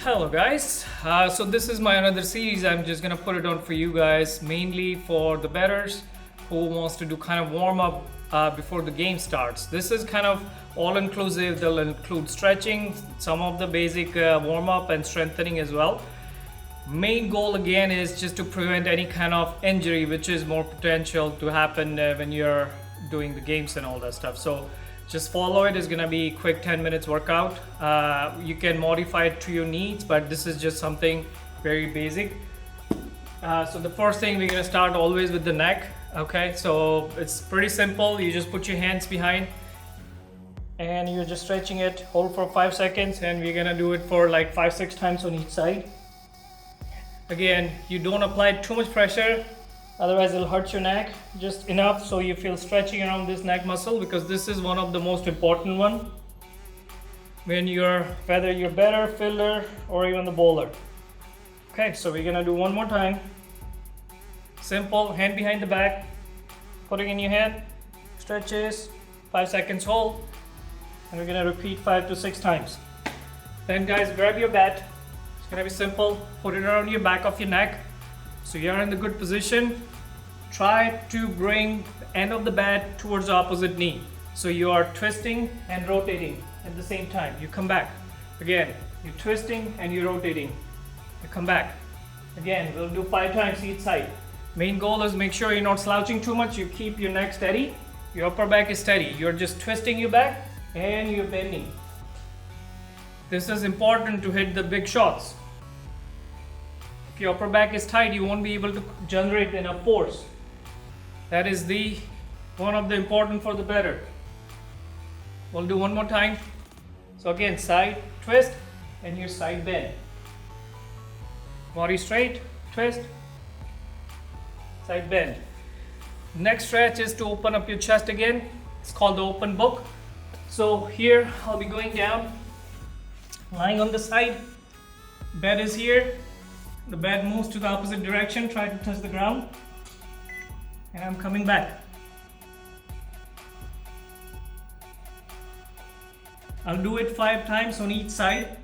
Hello guys, so this is my another series. I'm just gonna put it on for you guys, mainly for the bettors who wants to do kind of warm up before the game starts. This is kind of all inclusive. They'll include stretching, some of the basic warm up and strengthening as well. Main goal again is just to prevent any kind of injury, which is more potential to happen when you're doing the games and all that stuff. So just follow it. It's gonna be quick 10 minutes workout. You can modify it to your needs, but this is just something very basic. So the first thing, we're gonna start always with the neck. Okay, so it's pretty simple. You just put your hands behind and you're just stretching it. Hold for 5 seconds, and we're gonna do it for like 5-6 times on each side. Again, you don't apply too much pressure, otherwise it'll hurt your neck. Just enough so you feel stretching around this neck muscle, because this is one of the most important one when whether you're better, fielder, or even the bowler. Okay, so we're gonna do one more time. Simple, hand behind the back, putting in your hand, stretches, 5 seconds hold, and we're gonna repeat 5 to 6 times. Then guys, grab your bat. It's gonna be simple. Put it around your back of your neck, so you're in the good position. Try to bring the end of the bat towards the opposite knee, so you are twisting and rotating at the same time. You come back again, you're twisting and you're rotating, you come back again. We'll do 5 times each side. Main goal is make sure you're not slouching too much. You keep your neck steady, your upper back is steady. You're just twisting your back and you're bending. This is important to hit the big shots. If your upper back is tight, you won't be able to generate enough force. That is one of the important for the better. We'll do one more time. So again, side twist and your side bend. Body straight, twist, side bend. Next stretch is to open up your chest again. It's called the open book. So here I'll be going down, lying on the side. Bed is here. The bed moves to the opposite direction. Try to touch the ground. And I'm coming back. I'll do it 5 times on each side,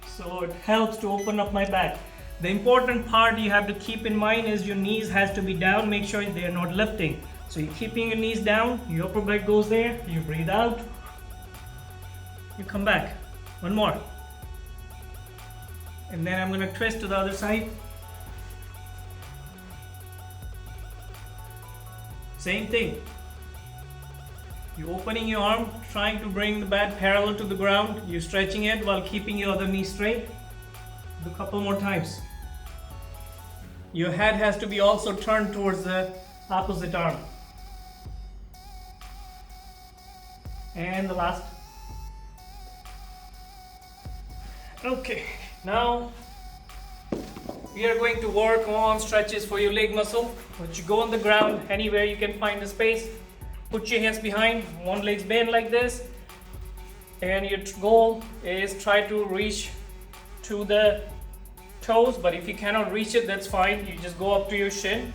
so it helps to open up my back. The important part you have to keep in mind is your knees has to be down. Make sure they are not lifting. So you're keeping your knees down, your upper back goes there, you breathe out, you come back. One more. And then I'm going to twist to the other side. Same thing. You're opening your arm, trying to bring the bat parallel to the ground. You're stretching it while keeping your other knee straight. Do a couple more times. Your head has to be also turned towards the opposite arm. And the last. Okay, now we are going to work on stretches for your leg muscle. But you go on the ground, anywhere you can find a space. Put your hands behind, one leg's bent like this, and your goal is try to reach to the toes. But if you cannot reach it, that's fine. You just go up to your shin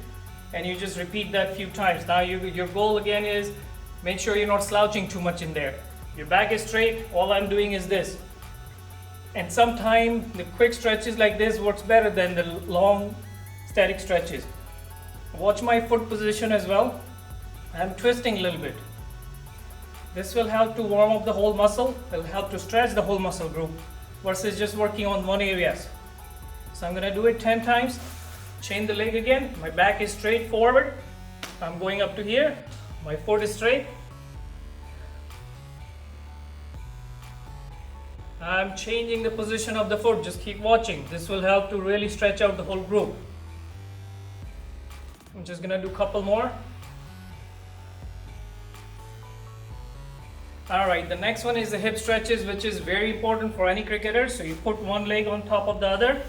and you just repeat that few times. Now your goal again is make sure you're not slouching too much in there. Your back is straight. All I'm doing is this. And sometimes the quick stretches like this works better than the long static stretches. Watch my foot position as well. I'm twisting a little bit. This will help to warm up the whole muscle. It will help to stretch the whole muscle group versus just working on one area. So I'm going to do it 10 times. Chain the leg again. My back is straight forward. I'm going up to here. My foot is straight. I'm changing the position of the foot. Just keep watching. This will help to really stretch out the whole group. I'm just going to do a couple more. Alright, the next one is the hip stretches, which is very important for any cricketer. So you put one leg on top of the other.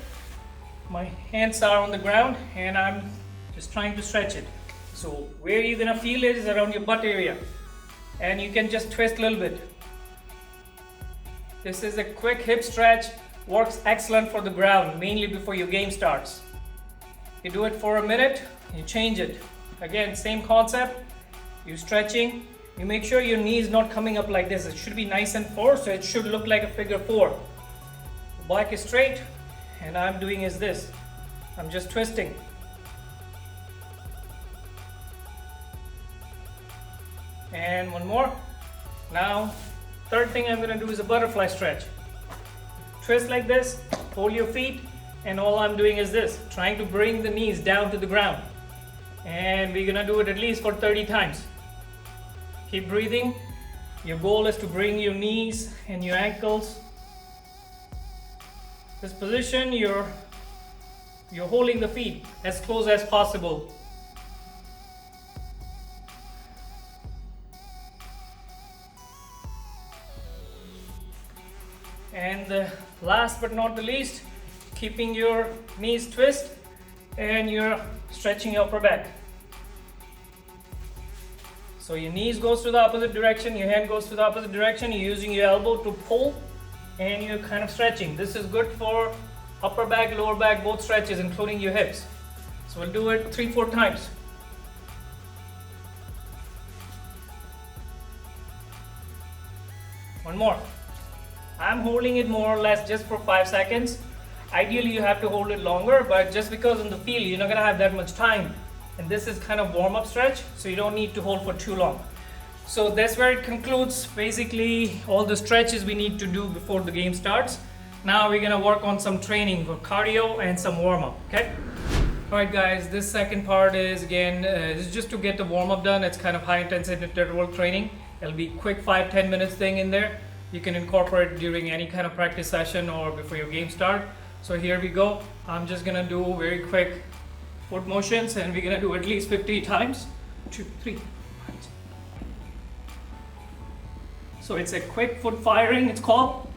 My hands are on the ground and I'm just trying to stretch it. So where you're going to feel it is around your butt area. And you can just twist a little bit. This is a quick hip stretch. Works excellent for the ground, mainly before your game starts. You do it for a minute, you change it. Again, same concept. You're stretching. You make sure your knee is not coming up like this. It should be nice and forward, so it should look like a figure 4. The back is straight, and I'm doing is this. I'm just twisting. And one more. Now, third thing I'm going to do is a butterfly stretch. Twist like this, hold your feet, and all I'm doing is this, trying to bring the knees down to the ground. And we're going to do it at least for 30 times. Keep breathing. Your goal is to bring your knees and your ankles. This position, you're holding the feet as close as possible. And last but not the least, keeping your knees twist and you're stretching your upper back. So your knees goes to the opposite direction, your hand goes to the opposite direction, you're using your elbow to pull and you're kind of stretching. This is good for upper back, lower back, both stretches, including your hips. So we'll do it 3-4 times. One more. I'm holding it more or less just for 5 seconds. Ideally you have to hold it longer, but just because in the field you're not going to have that much time. And this is kind of warm-up stretch, so you don't need to hold for too long. So that's where it concludes basically all the stretches we need to do before the game starts. Now we're going to work on some training for cardio and some warm-up, okay? Alright guys, this second part is again, this is just to get the warm-up done. It's kind of high intensity interval training. It'll be quick 5-10 minutes thing in there. You can incorporate during any kind of practice session or before your game start. So here we go. I'm just gonna do very quick foot motions and we're gonna do at least 50 times. 2, 3. So it's a quick foot firing, it's called.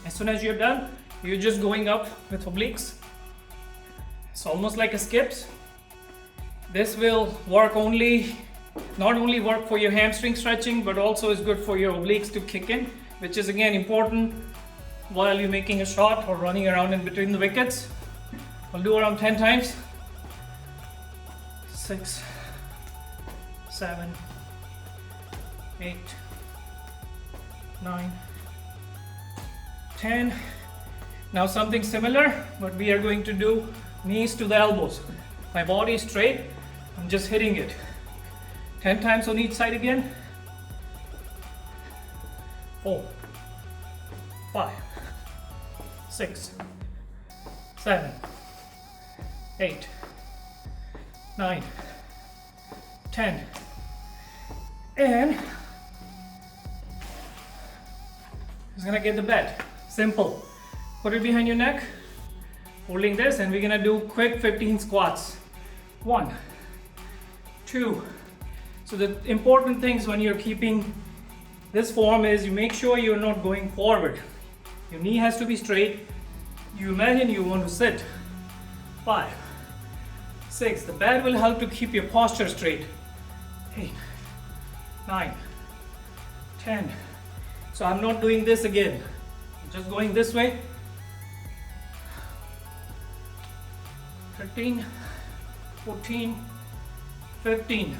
As soon as you're done, you're just going up with obliques. It's almost like a skips. This will work not only work for your hamstring stretching, but also is good for your obliques to kick in, which is again important while you're making a shot or running around in between the wickets. I'll do around 10 times. 6, 7, 8, 9, 10. Now something similar, but we are going to do knees to the elbows. My body is straight, I'm just hitting it. 10 times on each side again. 4, 5, 6, 7, 8, 9, 10. And just gonna get the bat. Simple. Put it behind your neck, holding this, and we're gonna do quick 15 squats. 1, 2. So the important things when you're keeping this form is you make sure you're not going forward. Your knee has to be straight. You imagine you want to sit. 5, 6. The bat will help to keep your posture straight. 8, 9, 10. So I'm not doing this again. I'm just going this way. 13, 14, 15.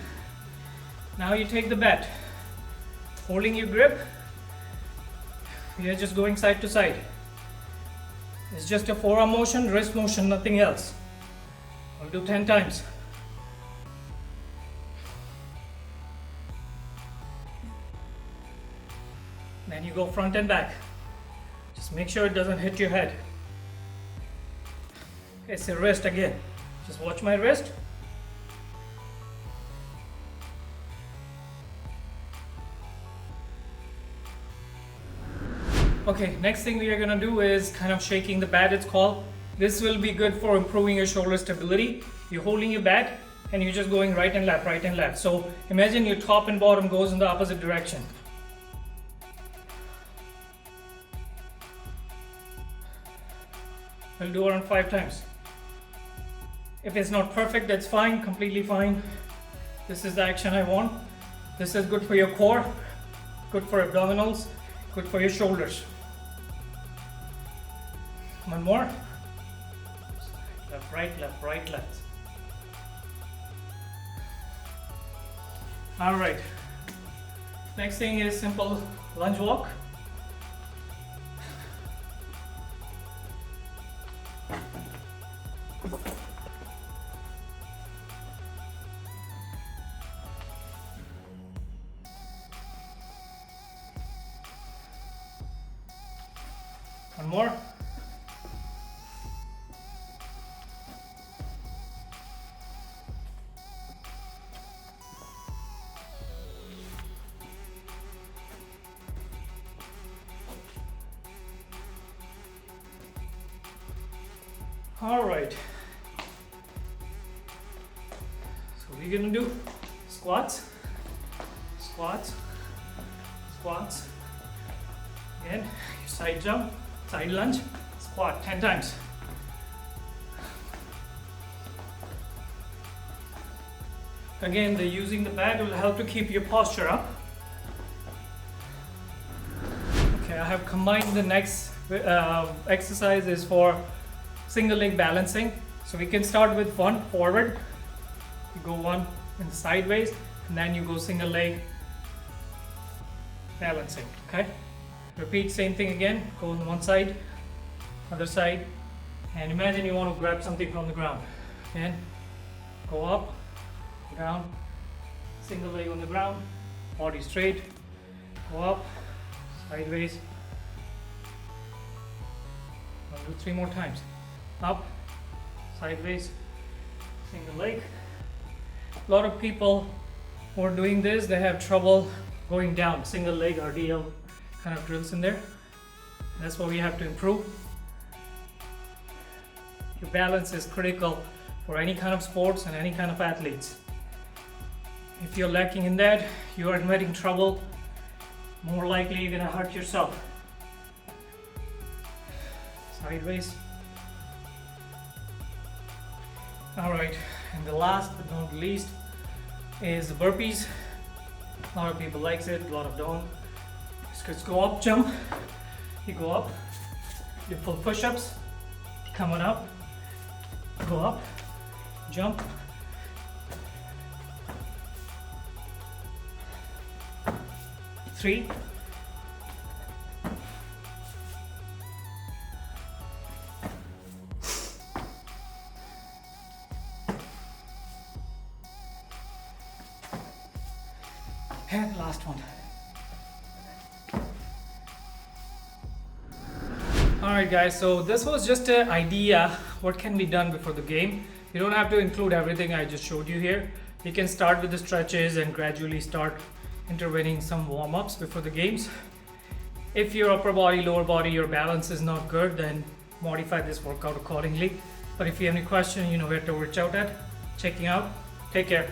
Now you take the bat, holding your grip. We are just going side to side. It's just a forearm motion, wrist motion, nothing else. I'll do 10 times. Then you go front and back. Just make sure it doesn't hit your head. It's a wrist again. Just watch my wrist. Okay, next thing we are gonna do is kind of shaking the bat, it's called. This will be good for improving your shoulder stability. You're holding your bat and you're just going right and left, right and left. So imagine your top and bottom goes in the opposite direction. We'll do around 5 times. If it's not perfect, that's fine, completely fine. This is the action I want. This is good for your core, good for abdominals, good for your shoulders. One more. Left, right, left, right, left. All right. Next thing is simple lunge walk. One more. All right. So we're gonna do squats, squats, squats. Again, side jump, side lunge, squat 10 times. Again, using the bag will help to keep your posture up. Okay, I have combined the next exercises for single leg balancing. So we can start with one forward. You go one in sideways, and then you go single leg balancing. Okay. Repeat same thing again. Go on one side, other side, and imagine you want to grab something from the ground. And go up, down, single leg on the ground, body straight. Go up, sideways. I'll do 3 more times. Up, sideways, single leg. A lot of people who are doing this, they have trouble going down. Single leg RDL kind of drills in there. That's what we have to improve. Your balance is critical for any kind of sports and any kind of athletes. If you're lacking in that, you are having trouble. More likely you're gonna hurt yourself. Sideways. All right, and the last but not least is the burpees. A lot of people likes it, a lot of don't. Just go up, jump. You go up, you pull push-ups, coming up, go up, jump. Three. And last one. Alright guys, so this was just an idea what can be done before the game. You don't have to include everything I just showed you here. You can start with the stretches and gradually start intervening some warm-ups before the games. If your upper body, lower body, your balance is not good, then modify this workout accordingly. But if you have any question, you know where to reach out at. Checking out. Take care.